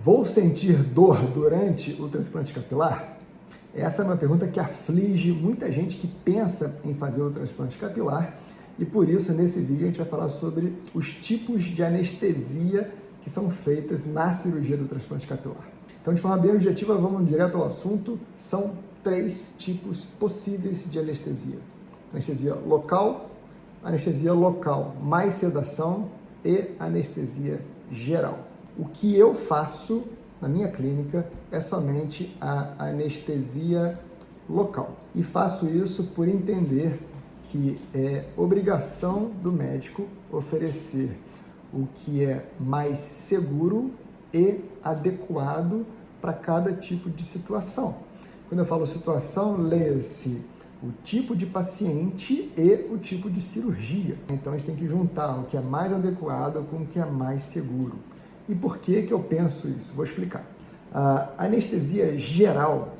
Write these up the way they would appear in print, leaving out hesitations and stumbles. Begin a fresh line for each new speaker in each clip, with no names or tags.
Vou sentir dor durante o transplante capilar? Essa é uma pergunta que aflige muita gente que pensa em fazer o transplante capilar e por isso nesse vídeo a gente vai falar sobre os tipos de anestesia que são feitas na cirurgia do transplante capilar. Então, de forma bem objetiva, vamos direto ao assunto. São 3 tipos possíveis de anestesia. Anestesia local mais sedação e anestesia geral. O que eu faço na minha clínica é somente a anestesia local. E faço isso por entender que é obrigação do médico oferecer o que é mais seguro e adequado para cada tipo de situação. Quando eu falo situação, leia-se o tipo de paciente e o tipo de cirurgia. Então a gente tem que juntar o que é mais adequado com o que é mais seguro. E por que eu penso isso? Vou explicar. A anestesia geral,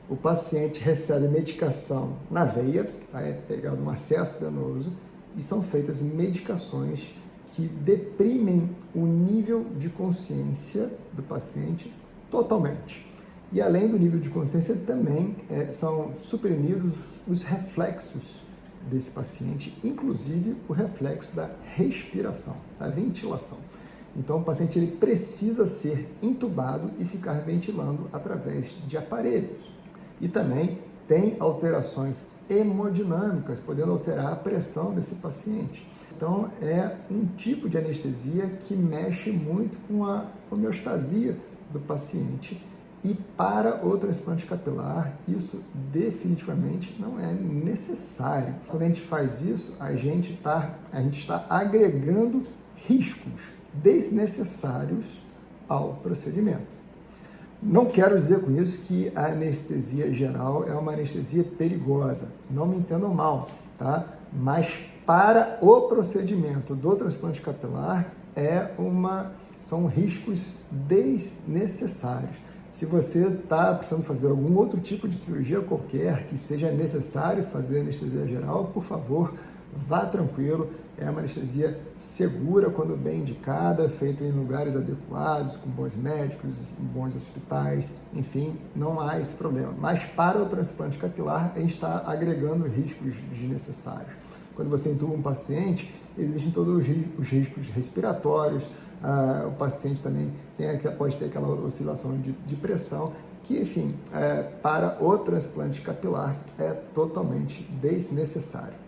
o paciente recebe medicação na veia, é pegado um acesso venoso e são feitas medicações que deprimem o nível de consciência do paciente totalmente. E além do nível de consciência também são suprimidos os reflexos desse paciente, inclusive o reflexo da respiração, da ventilação. Então o paciente ele precisa ser intubado e ficar ventilando através de aparelhos. E também tem alterações hemodinâmicas, podendo alterar a pressão desse paciente. Então é um tipo de anestesia que mexe muito com a homeostasia do paciente. E para o transplante capilar, isso definitivamente não é necessário. Quando a gente faz isso, a gente está agregando riscos desnecessários ao procedimento. Não quero dizer com isso que a anestesia geral é uma anestesia perigosa. Não me entendam mal, tá? Mas para o procedimento do transplante capilar são riscos desnecessários. Se você está precisando fazer algum outro tipo de cirurgia qualquer que seja necessário fazer anestesia geral, por favor, vá tranquilo. É uma anestesia segura quando bem indicada, feita em lugares adequados, com bons médicos, em bons hospitais, enfim, não há esse problema. Mas para o transplante capilar, a gente está agregando riscos desnecessários. Quando você intuba um paciente, existem todos os riscos respiratórios, o paciente também pode ter aquela oscilação de pressão, que, enfim, para o transplante capilar é totalmente desnecessário.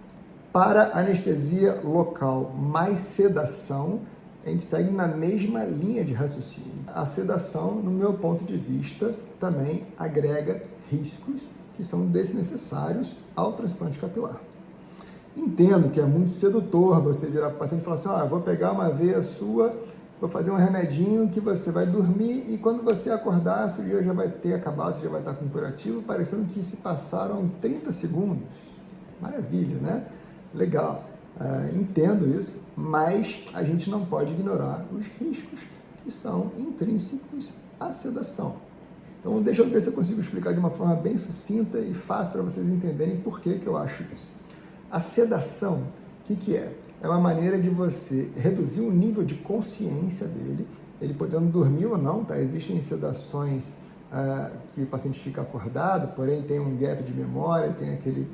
Para anestesia local mais sedação, a gente segue na mesma linha de raciocínio. A sedação, no meu ponto de vista, também agrega riscos que são desnecessários ao transplante capilar. Entendo que é muito sedutor você virar para o paciente e falar assim, vou pegar uma veia sua, vou fazer um remedinho que você vai dormir e quando você acordar, a cirurgia já vai ter acabado, você já vai estar com curativo, parecendo que se passaram 30 segundos. Maravilha, né? Legal. Entendo isso, mas a gente não pode ignorar os riscos que são intrínsecos à sedação. Então, deixa eu ver se eu consigo explicar de uma forma bem sucinta e fácil para vocês entenderem por que eu acho isso. A sedação, o que é? É uma maneira de você reduzir o nível de consciência dele, ele podendo dormir ou não, tá? Existem sedações que o paciente fica acordado, porém tem um gap de memória, tem aquele,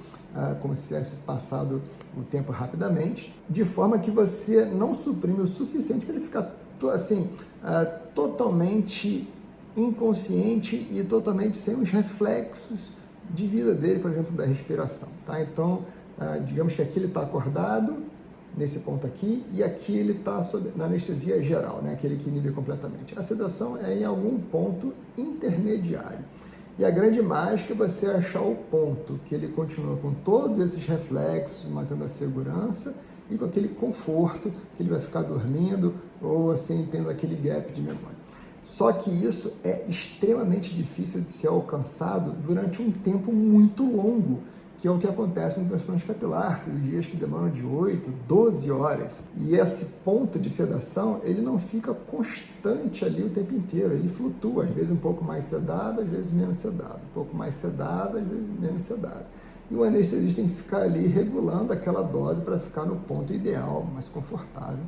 como se tivesse passado o tempo rapidamente, de forma que você não suprime o suficiente para ele ficar assim, totalmente inconsciente e totalmente sem os reflexos de vida dele, por exemplo, da respiração, tá? Então, digamos que aqui ele está acordado, nesse ponto aqui, e aqui ele está na anestesia geral, né? Aquele que inibe completamente. A sedação é em algum ponto intermediário. E a grande mágica é você achar o ponto que ele continua com todos esses reflexos, mantendo a segurança e com aquele conforto que ele vai ficar dormindo ou assim, tendo aquele gap de memória. Só que isso é extremamente difícil de ser alcançado durante um tempo muito longo, que é o que acontece no transplante capilar, cirurgias que demoram de 8, 12 horas. E esse ponto de sedação, ele não fica constante ali o tempo inteiro, ele flutua, às vezes um pouco mais sedado, às vezes menos sedado, um pouco mais sedado, às vezes menos sedado. E o anestesista tem que ficar ali regulando aquela dose para ficar no ponto ideal, mais confortável.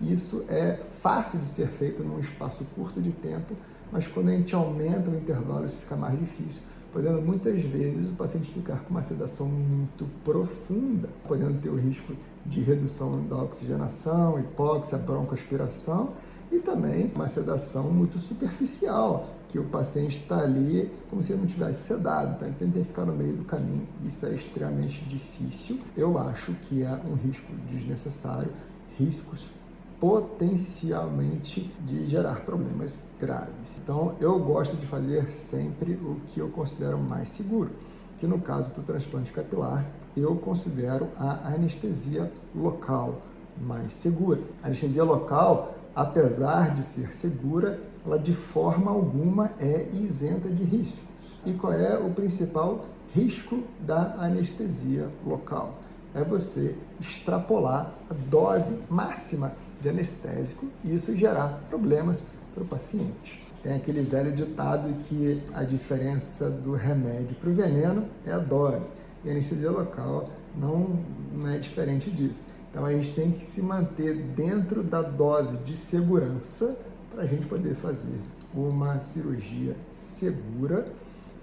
Isso é fácil de ser feito num espaço curto de tempo, mas quando a gente aumenta o intervalo, isso fica mais difícil, podendo muitas vezes o paciente ficar com uma sedação muito profunda, podendo ter o risco de redução da oxigenação, hipóxia, broncoaspiração e também uma sedação muito superficial, que o paciente está ali como se ele não tivesse sedado, então ele tem que ficar no meio do caminho. Isso é extremamente difícil. Eu acho que é um risco desnecessário, riscos potencialmente de gerar problemas graves. Então, eu gosto de fazer sempre o que eu considero mais seguro, que no caso do transplante capilar, eu considero a anestesia local mais segura. A anestesia local, apesar de ser segura, ela de forma alguma é isenta de riscos. E qual é o principal risco da anestesia local? É você extrapolar a dose máxima de anestésico e isso gerar problemas para o paciente. Tem aquele velho ditado que a diferença do remédio para o veneno é a dose. E a anestesia local não é diferente disso. Então a gente tem que se manter dentro da dose de segurança para a gente poder fazer uma cirurgia segura,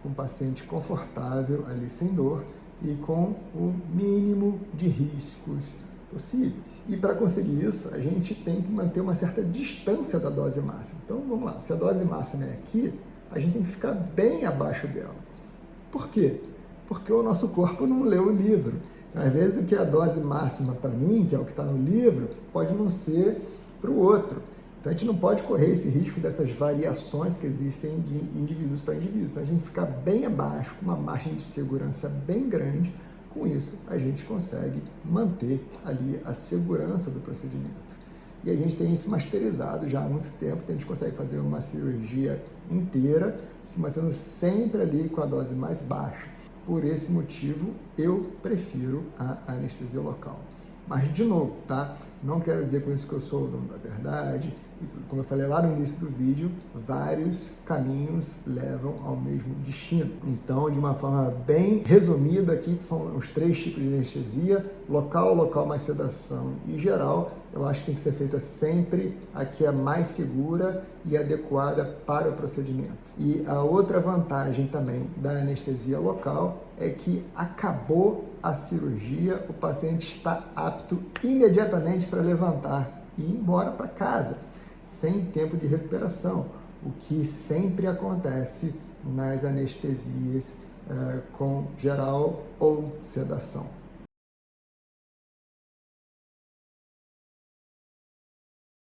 com o paciente confortável ali sem dor e com o mínimo de riscos possíveis. E para conseguir isso, a gente tem que manter uma certa distância da dose máxima. Então, vamos lá, se a dose máxima é aqui, a gente tem que ficar bem abaixo dela. Por quê? Porque o nosso corpo não leu o livro. Então, às vezes, o que é a dose máxima para mim, que é o que está no livro, pode não ser para o outro. Então, a gente não pode correr esse risco dessas variações que existem de indivíduos para indivíduos. Então, a gente tem que ficar bem abaixo, com uma margem de segurança bem grande. Com isso, a gente consegue manter ali a segurança do procedimento. E a gente tem isso masterizado já há muito tempo, então a gente consegue fazer uma cirurgia inteira, se mantendo sempre ali com a dose mais baixa. Por esse motivo, eu prefiro a anestesia local. Mas, de novo, tá? Não quero dizer com isso que eu sou o dono da verdade. Como eu falei lá no início do vídeo, vários caminhos levam ao mesmo destino. Então, de uma forma bem resumida aqui, são os 3 tipos de anestesia: local, local mais sedação e geral. Eu acho que tem que ser feita sempre a que é mais segura e adequada para o procedimento. E a outra vantagem também da anestesia local é que acabou a cirurgia, o paciente está apto imediatamente para levantar e ir embora para casa, sem tempo de recuperação, o que sempre acontece nas anestesias com geral ou sedação.